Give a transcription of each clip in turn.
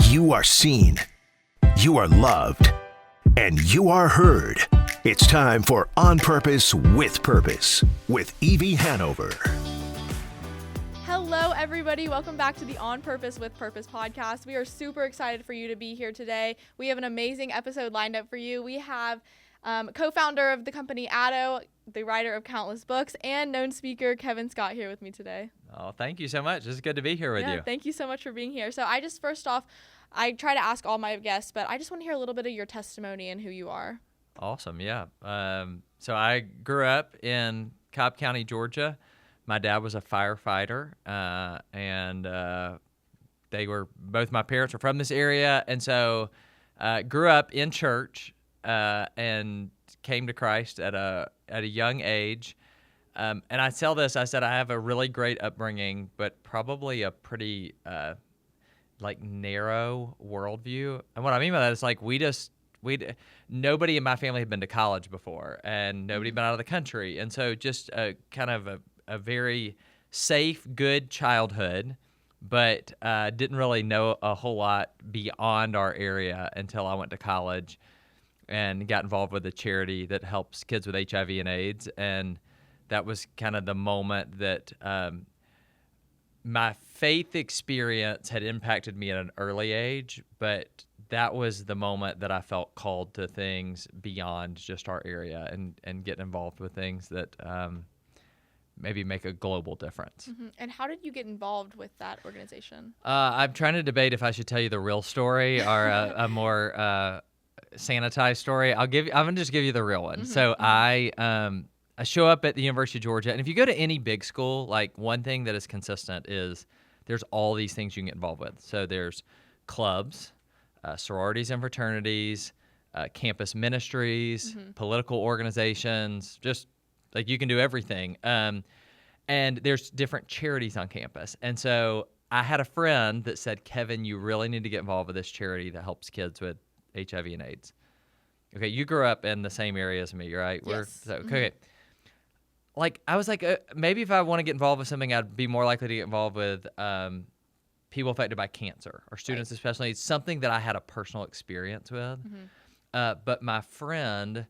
You are seen, you are loved, and you are heard. It's time for On Purpose with Purpose with Evie Hanover. Hello, everybody. Welcome back to the On Purpose with Purpose podcast. We are super excited for you to be here today. We have an amazing episode lined up for you. We have co-founder of the company ADDO, the writer of countless books, and known speaker Kevin Scott here with me today. Oh, thank you so much. It's good to be here with you. Thank you so much for being here. So first off, I try to ask all my guests, but I just want to hear a little bit of your testimony and who you are. Awesome, yeah. So I grew up in Cobb County, Georgia. My dad was a firefighter, and both my parents were from this area, and so grew up in church and came to Christ at a young age. And I tell this, I said I have a really great upbringing, but probably a pretty narrow worldview. And what I mean by that is nobody in my family had been to college before, and nobody had been out of the country, and so just a very safe, good childhood, but didn't really know a whole lot beyond our area until I went to college and got involved with a charity that helps kids with HIV and AIDS, and that was kind of the moment that my faith experience had impacted me at an early age, but that was the moment that I felt called to things beyond just our area and get involved with things that maybe make a global difference. Mm-hmm. And how did you get involved with that organization? I'm trying to debate if I should tell you the real story or a more sanitized story. I'm gonna just give you the real one. Mm-hmm. So I show up at the University of Georgia, and if you go to any big school, one thing that is consistent is there's all these things you can get involved with. So there's clubs, sororities and fraternities, campus ministries, mm-hmm. political organizations, just you can do everything. And there's different charities on campus. And so I had a friend that said, Kevin, you really need to get involved with this charity that helps kids with HIV and AIDS. Okay, you grew up in the same area as me, right? Yes. Okay. I was maybe if I want to get involved with something, I'd be more likely to get involved with people affected by cancer or students, especially. It's something that I had a personal experience with. Mm-hmm. But my friend,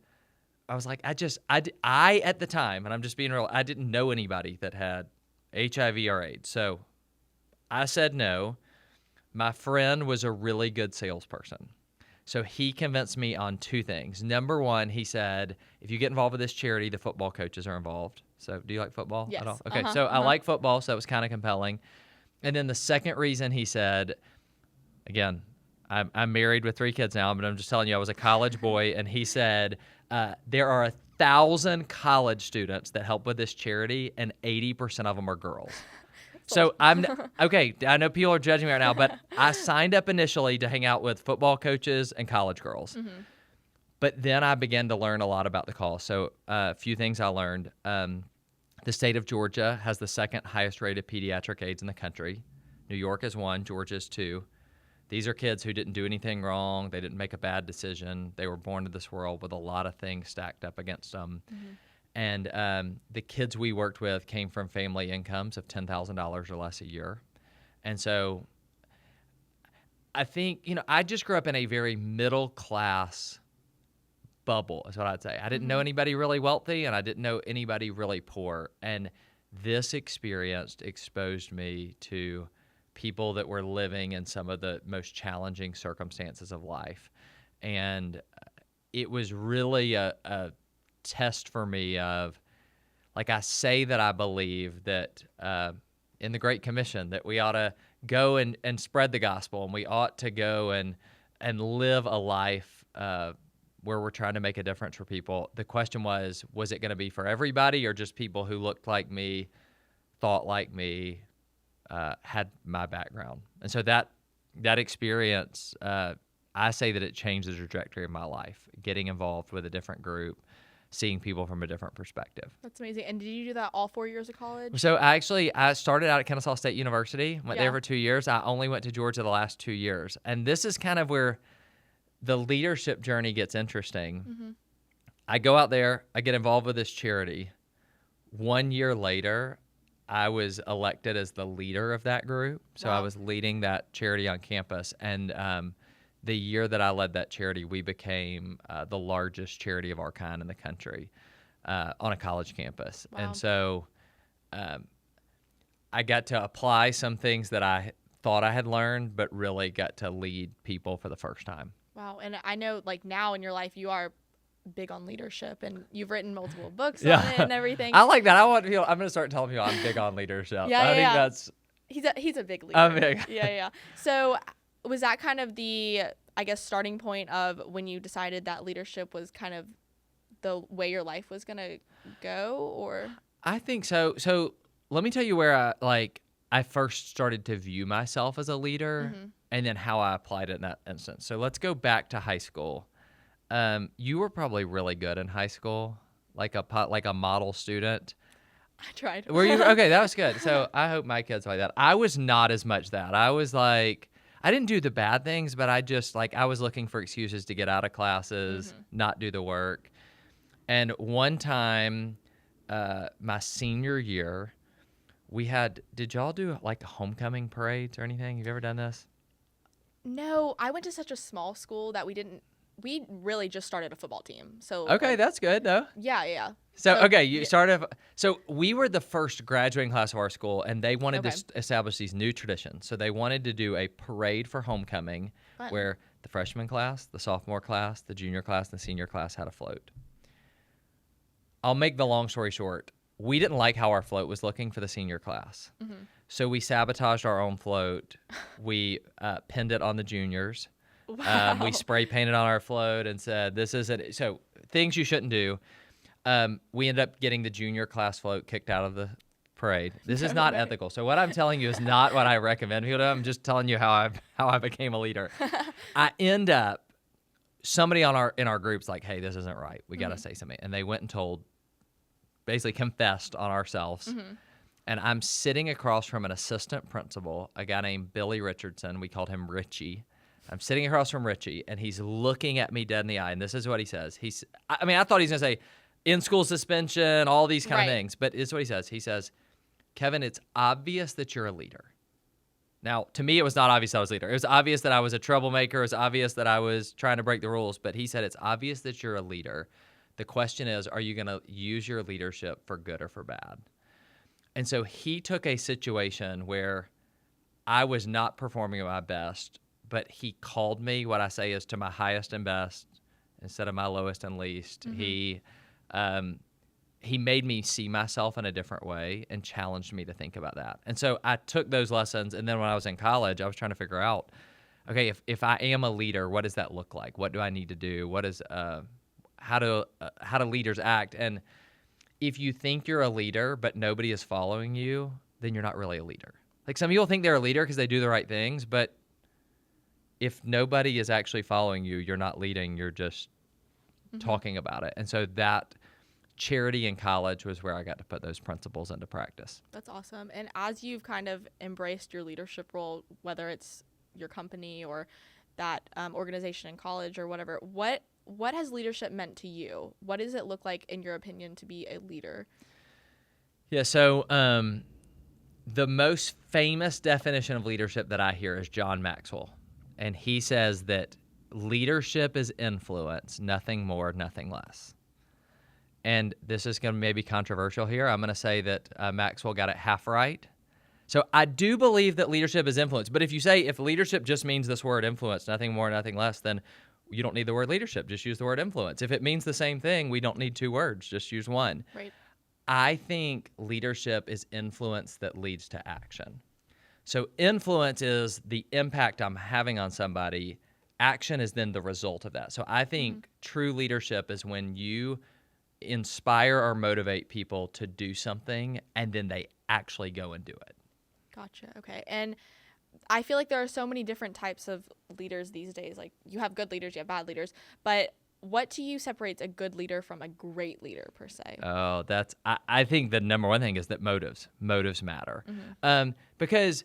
I was like, I at the time, and I'm just being real, I didn't know anybody that had HIV or AIDS. So I said no. My friend was a really good salesperson. So he convinced me on two things. Number one, he said, if you get involved with this charity, the football coaches are involved. So do you like football at all? Okay, so I like football, so that was kind of compelling. And then the second reason he said, again, I'm married with 3 kids now, but I'm just telling you, I was a college boy, and he said, there are 1,000 college students that help with this charity, and 80% of them are girls. So okay, I know people are judging me right now, but I signed up initially to hang out with football coaches and college girls. Mm-hmm. But then I began to learn a lot about the cause. So a few things I learned. The state of Georgia has the second highest rate of pediatric AIDS in the country. New York is 1, Georgia is 2. These are kids who didn't do anything wrong. They didn't make a bad decision. They were born to this world with a lot of things stacked up against them. Mm-hmm. And the kids we worked with came from family incomes of $10,000 or less a year. And so I think, I just grew up in a very middle class bubble is what I'd say. I didn't know anybody really wealthy, and I didn't know anybody really poor. And this experience exposed me to people that were living in some of the most challenging circumstances of life. And it was really a test for me of, I say that I believe that in the Great Commission that we ought to go and spread the gospel, and we ought to go and live a life where we're trying to make a difference for people. The question was it going to be for everybody, or just people who looked like me, thought like me, had my background? And so that experience, I say that it changed the trajectory of my life, getting involved with a different group, seeing people from a different perspective. That's amazing. And did you do that all 4 years of college? So I started out at Kennesaw State University, went there for 2 years. I only went to Georgia the last 2 years. And this is kind of where the leadership journey gets interesting. Mm-hmm. I go out there, I get involved with this charity. 1 year later, I was elected as the leader of that group. So I Wow. was leading that charity on campus. And the year that I led that charity, we became the largest charity of our kind in the country on a college campus. Wow. And so I got to apply some things that I thought I had learned, but really got to lead people for the first time. Wow. And I know like now in your life, you are big on leadership and you've written multiple books Yeah. on it and everything. I like that. I'm going to start telling people I'm big on leadership. Yeah, I think yeah. that's. He's a big leader. I'm big. Yeah. So was that kind of the, I guess, starting point of when you decided that leadership was kind of the way your life was going to go, or? I think so. So let me tell you where I first started to view myself as a leader, and then how I applied it in that instance. So let's go back to high school. You were probably really good in high school, like a model student. I tried. Were you? Okay, that was good. So I hope my kids like that. I was not as much that. I was like, I didn't do the bad things, but I just I was looking for excuses to get out of classes, not do the work. And one time, my senior year, did y'all do like homecoming parades or anything? Have you ever done this? No, I went to such a small school that we really just started a football team. So Okay, that's good though. yeah. So okay, you started. So we were the first graduating class of our school, and they wanted Okay. to establish these new traditions. So they wanted to do a parade for homecoming, Fun. where the freshman class, the sophomore class, the junior class, and the senior class had a float. I'll make the long story short. We didn't like how our float was looking for the senior class, so we sabotaged our own float. We pinned it on the juniors. Wow. We spray painted on our float and said, "This isn't." So things you shouldn't do. We ended up getting the junior class float kicked out of the parade. This is not ethical. So what I'm telling you is not what I recommend people do. I'm just telling you how I became a leader. I end up somebody in our group's like, "Hey, this isn't right. We got to say something." And they went and basically confessed on ourselves. And I'm sitting across from an assistant principal, a guy named Billy Richardson. We called him Richie. I'm sitting across from Richie, and he's looking at me dead in the eye. And this is what he says. I thought he was going to say in-school suspension, all these kind of things. But this is what he says. He says, "Kevin, it's obvious that you're a leader." Now, to me, it was not obvious I was a leader. It was obvious that I was a troublemaker. It was obvious that I was trying to break the rules. But he said, "It's obvious that you're a leader. The question is, are you going to use your leadership for good or for bad?" And so he took a situation where I was not performing at my best, but he called me, what I say is, to my highest and best instead of my lowest and least. He made me see myself in a different way and challenged me to think about that. And so I took those lessons, and then when I was in college, I was trying to figure out, okay, if I am a leader, what does that look like? What do I need to do? What is how do leaders act? And if you think you're a leader but nobody is following you, then you're not really a leader. Like, some people think they're a leader because they do the right things, but if nobody is actually following you, you're not leading, you're just talking about it. And so that charity in college was where I got to put those principles into practice. That's awesome. And as you've kind of embraced your leadership role, whether it's your company or that organization in college or whatever, what has leadership meant to you? What does it look like, in your opinion, to be a leader? Yeah, so the most famous definition of leadership that I hear is John Maxwell. And he says that leadership is influence, nothing more, nothing less. And this is going to maybe controversial here. I'm going to say that Maxwell got it half right. So I do believe that leadership is influence. But if you say if leadership just means this word influence, nothing more, nothing less, then you don't need the word leadership. Just use the word influence. If it means the same thing, we don't need two words. Just use one. Right. I think leadership is influence that leads to action. So influence is the impact I'm having on somebody. Action is then the result of that. So I think true leadership is when you inspire or motivate people to do something, and then they actually go and do it. Gotcha. Okay. And I feel like there are so many different types of leaders these days. Like, you have good leaders, you have bad leaders. But what to you separates a good leader from a great leader, per se? Oh, I think the number one thing is that motives matter. Because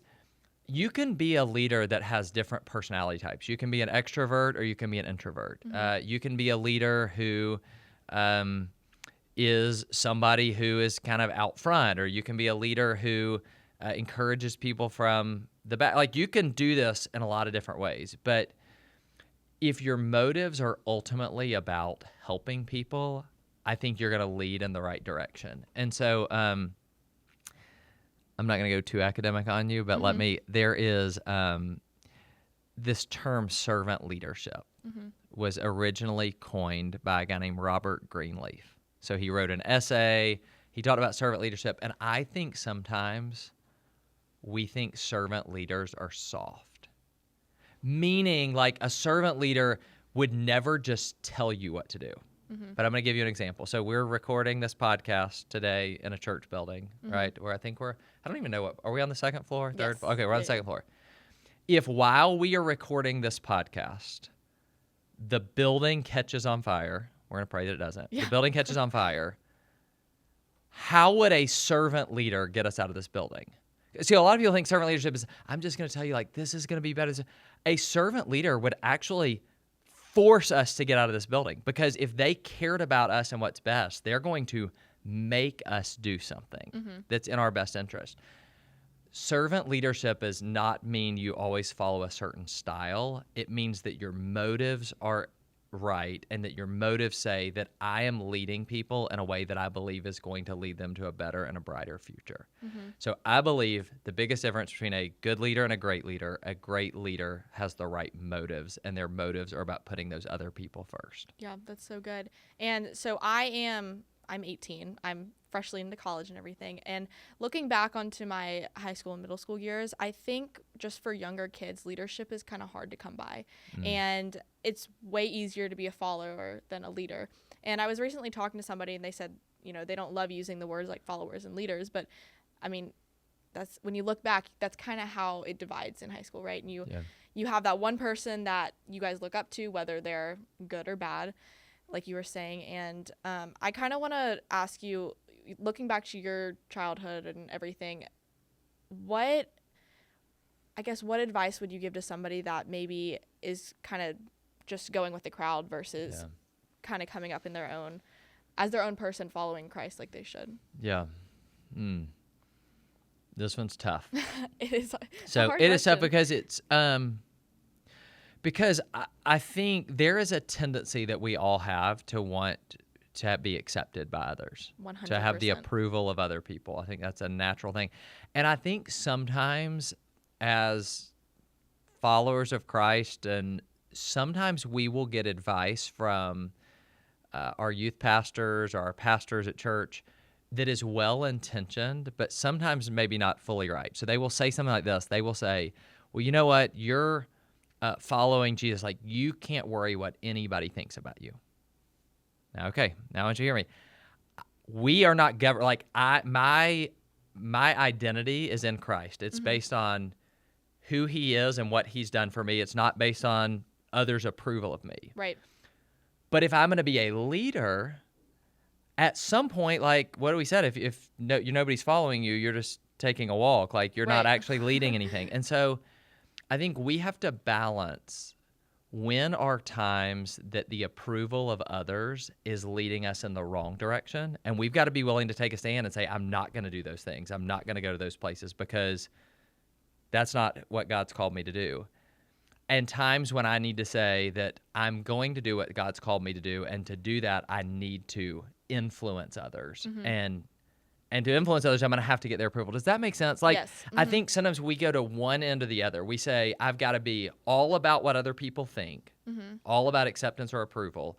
you can be a leader that has different personality types. You can be an extrovert or you can be an introvert. You can be a leader who is somebody who is kind of out front, or you can be a leader who encourages people from the back. Like, you can do this in a lot of different ways, but if your motives are ultimately about helping people, I think you're going to lead in the right direction. And so I'm not going to go too academic on you, but there is this term servant leadership was originally coined by a guy named Robert Greenleaf. So he wrote an essay. He talked about servant leadership. And I think sometimes we think servant leaders are soft, meaning like a servant leader would never just tell you what to do. But I'm going to give you an example. So we're recording this podcast today in a church building, right? Where I don't even know are we on the second floor? Third? Yes. Okay, we're on the second floor. If while we are recording this podcast, the building catches on fire, we're going to pray that it doesn't. Yeah. The building catches on fire. How would a servant leader get us out of this building? See, a lot of people think servant leadership is, I'm just going to tell you, like, this is going to be better. A servant leader would actually force us to get out of this building, because if they cared about us and what's best, they're going to make us do something that's in our best interest. Servant leadership does not mean you always follow a certain style. It means that your motives are right, and that your motives say that I am leading people in a way that I believe is going to lead them to a better and a brighter future. So I believe the biggest difference between a good leader and a great leader has the right motives, and their motives are about putting those other people first. Yeah, that's so good. And so I'm 18. I'm freshly into college and everything. And looking back onto my high school and middle school years, I think just for younger kids, leadership is kind of hard to come by. And it's way easier to be a follower than a leader. And I was recently talking to somebody, and they said, they don't love using the words like followers and leaders. But, I mean, that's when you look back, that's kind of how it divides in high school, right? And you have that one person that you guys look up to, whether they're good or bad, like you were saying. And I kind of want to ask you, looking back to your childhood and everything, what advice would you give to somebody that maybe is kind of just going with the crowd versus kind of coming up in their own person, following Christ like they should? Yeah. This one's tough. It is. It is tough because it's because I think there is a tendency that we all have to want to be accepted by others, 100%. to have the approval of other people. I think that's a natural thing. And I think sometimes as followers of Christ, and sometimes we will get advice from our youth pastors or our pastors at church that is well-intentioned, but sometimes maybe not fully right. So they will say something like this. They will say, well, you know what? You're following Jesus. Like, you can't worry what anybody thinks about you. Okay, now I want you to hear me. We are not governed. Like, my identity is in Christ. It's based on who He is and what He's done for me. It's not based on others' approval of me. Right. But if I'm going to be a leader, at some point, like what we said, if nobody's following you, you're just taking a walk. Like, you're not actually leading anything. And so I think we have to balance when are times that the approval of others is leading us in the wrong direction, and we've got to be willing to take a stand and say, I'm not going to do those things. I'm not going to go to those places because that's not what God's called me to do. And times when I need to say that I'm going to do what God's called me to do, and to do that, I need to influence others. And to influence others, I'm going to have to get their approval. Does that make sense? Like, yes. I think sometimes we go to one end or the other. We say, I've got to be all about what other people think, all about acceptance or approval,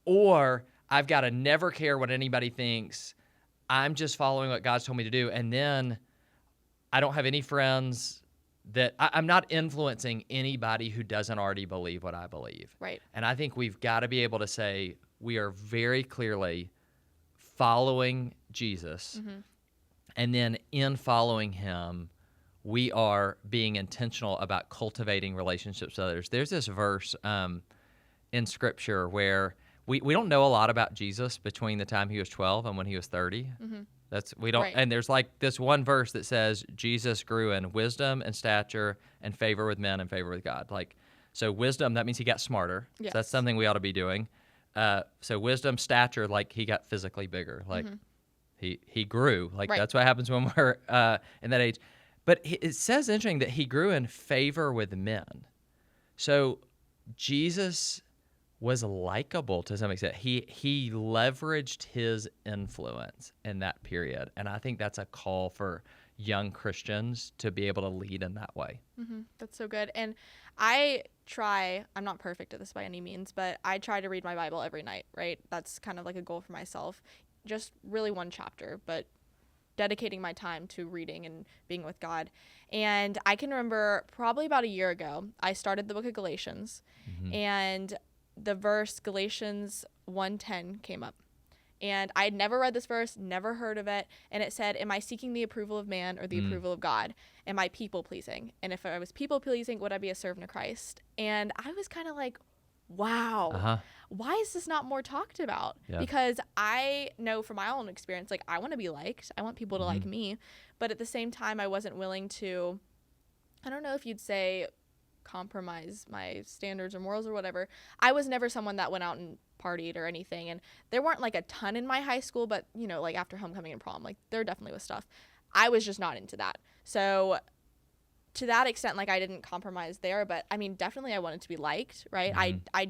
or I've got to never care what anybody thinks. I'm just following what God's told me to do. And then I don't have any friends that I'm not influencing anybody who doesn't already believe what I believe. Right. And I think we've got to be able to say we are very clearly following Jesus, and then in following Him, we are being intentional about cultivating relationships with others. There's this verse in Scripture where we don't know a lot about Jesus between the time He was 12 and when He was 30. And there's like this one verse that says Jesus grew in wisdom and stature and favor with men and favor with God. Like, so wisdom, that means He got smarter. Yes. So that's something we ought to be doing. So wisdom, stature, like he got physically bigger, like he grew. Like Right. that's what happens when we're in that age. But it says interesting that he grew in favor with men. So Jesus was likable to some extent. He leveraged his influence in that period, and I think that's a call for young Christians to be able to lead in that way. That's so good. And I'm not perfect at this by any means, but I try to read my Bible every night, right? That's kind of like a goal for myself. Just really one chapter, but dedicating my time to reading and being with God. And I can remember probably about a year ago, I started the book of Galatians, and the verse Galatians 1:10 came up. And I had never read this verse, never heard of it. And it said, am I seeking the approval of man or the approval of God? Am I people pleasing? And if I was people pleasing, would I be a servant of Christ? And I was kind of like, wow, why is this not more talked about? Yeah. Because I know from my own experience, like I want to be liked. I want people to like me. But at the same time, I wasn't willing to, I don't know if you'd say compromise my standards or morals or whatever. I was never someone that went out and partied or anything, and there weren't like a ton in my high school, but you know, like after homecoming and prom, like there definitely was stuff. I was just not into that. So to that extent, like I didn't compromise there, but I mean, definitely I wanted to be liked, right? I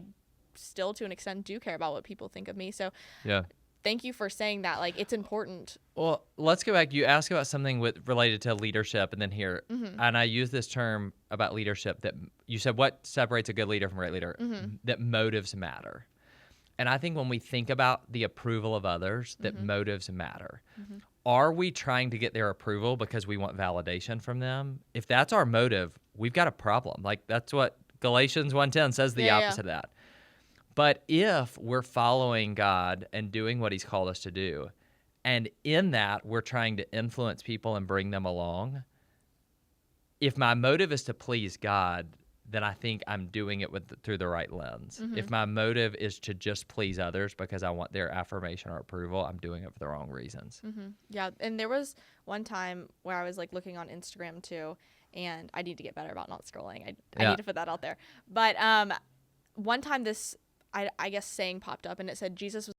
still to an extent do care about what people think of me. So Yeah. thank you for saying that. Like it's important. Well, let's go back. You asked about something related to leadership, and then here, and I use this term about leadership that you said, what separates a good leader from a great leader? That motives matter. And I think when we think about the approval of others, that motives matter. Are we trying to get their approval because we want validation from them? If that's our motive, we've got a problem. Like that's what Galatians 1:10 says the opposite of that. But if we're following God and doing what he's called us to do, and in that we're trying to influence people and bring them along, if my motive is to please God, then I think I'm doing it through the right lens. If my motive is to just please others because I want their affirmation or approval, I'm doing it for the wrong reasons. Yeah, and there was one time where I was like looking on Instagram too, and I need to get better about not scrolling. I need to put that out there. But one time this, I guess, saying popped up, and it said Jesus was